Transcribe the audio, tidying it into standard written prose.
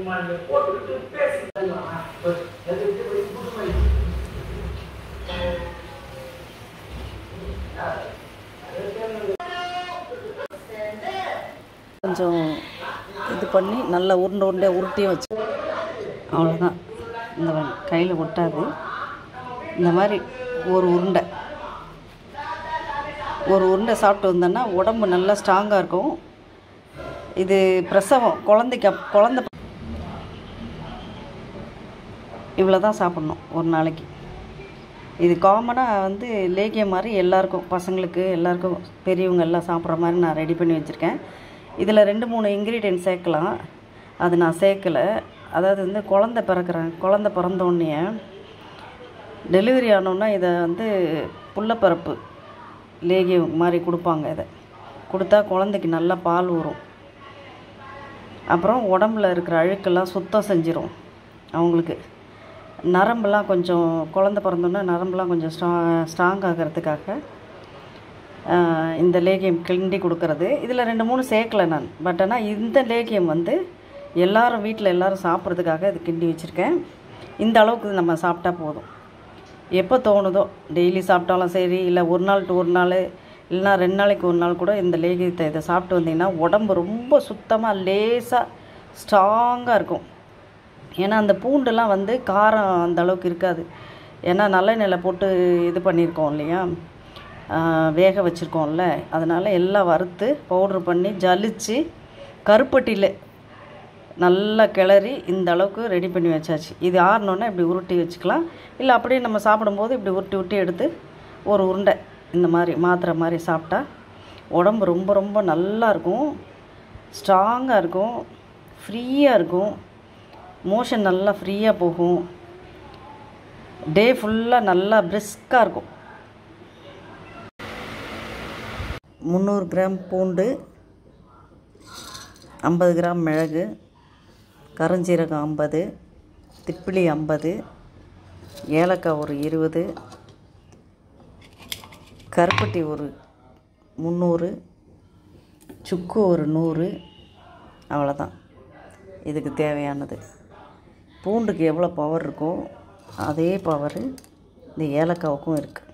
கொஞ்சம் இது பண்ணி நல்லா உருண்டை உருண்டையாக உருட்டியும் வச்சு அவ்வளோதான். இந்த கையில் ஒட்டாது. இந்த மாதிரி ஒரு உருண்டை சாப்பிட்டு வந்தோன்னா உடம்பு நல்லா ஸ்ட்ராங்காக இருக்கும். இது பிரசவம் குழந்தை இவ்வளோ தான் சாப்பிட்ணும் ஒரு நாளைக்கு. இது காமனாக வந்து லேகியம் மாதிரி எல்லாருக்கும், பசங்களுக்கு எல்லாருக்கும், பெரியவங்க எல்லாம் சாப்பிட்ற மாதிரி நான் ரெடி பண்ணி வச்சுருக்கேன். இதில் 2-3 இன்க்ரீடியன்ட் சேர்க்கலாம். அது நான் சேர்க்கலை. அதாவது வந்து குழந்தை பிறந்தோடனே டெலிவரி ஆனோன்னா இதை வந்து புல்லப்பரப்பு லேகியம் மாதிரி கொடுப்பாங்க. இதை கொடுத்தா குழந்தைக்கு நல்லா பால் ஊறும். அப்புறம் உடம்புல இருக்கிற அழுக்கெல்லாம் சுத்தம் செஞ்சிடும். அவங்களுக்கு நரம்பெல்லாம் கொஞ்சம் குழந்தை பிறந்தோன்னா நரம்பெல்லாம் கொஞ்சம் ஸ்ட்ராங் ஆகிறதுக்காக இந்த லேகியம் கிண்டி கொடுக்கறது. இதில் 2-3 சேர்க்கலை நான். பட் ஆனால் இந்த லேகியம் வந்து எல்லாரும் வீட்டில் எல்லோரும் சாப்பிட்றதுக்காக இது கிண்டி வச்சுருக்கேன். இந்த அளவுக்கு நம்ம சாப்பிட்டா போதும். எப்போ தோணுதோ டெய்லி சாப்பிட்டாலும் சரி, இல்லை ஒரு நாள் டு ஒரு நாள், இல்லைனா 2 நாளைக்கு ஒரு நாள் கூட இந்த லேகியத்தை இதை சாப்பிட்டு வந்தீங்கன்னா உடம்பு ரொம்ப சுத்தமாக லேசாக ஸ்ட்ராங்காக இருக்கும். ஏன்னா அந்த பூண்டுலாம் வந்து காரம் அந்த அளவுக்கு இருக்காது. ஏன்னா நல்லெண்ணெயில் போட்டு இது பண்ணியிருக்கோம் இல்லையா, வேக வச்சுருக்கோம்ல, அதனால் எல்லாம் வறுத்து பவுட்ரு பண்ணி ஜலிச்சு கருப்பட்டியில் நல்லா கிளறி இந்த அளவுக்கு ரெடி பண்ணி வச்சாச்சு. இது ஆறணுன்னா இப்படி உருட்டி வச்சுக்கலாம். இல்லை அப்படியே நம்ம சாப்பிடும்போது இப்படி உருட்டி எடுத்து ஒரு உருண்டை இந்த மாதிரி மாத்திரை மாதிரி சாப்பிட்டா உடம்பு ரொம்ப ரொம்ப நல்லா இருக்கும், ஸ்ட்ராங்காக இருக்கும், ஃப்ரீயாக இருக்கும், மோஷன் நல்லா ஃப்ரீயாக போகும், டே ஃபுல்லாக நல்லா பிரிஸ்காக இருக்கும். 300 கிராம் பூண்டு, 50 கிராம் மிளகு, கருஞ்சீரகம் 50, திப்பிலி 50, ஏலக்காய் ஒரு 20, கருப்பட்டி ஒரு 300, சுக்கு ஒரு 100. அவ்வளோதான் இதுக்கு தேவையானது. பூண்டுக்கு எவ்வளோ பவர் இருக்கோ அதே பவர் இந்த ஏலக்காவுக்கும் இருக்குது.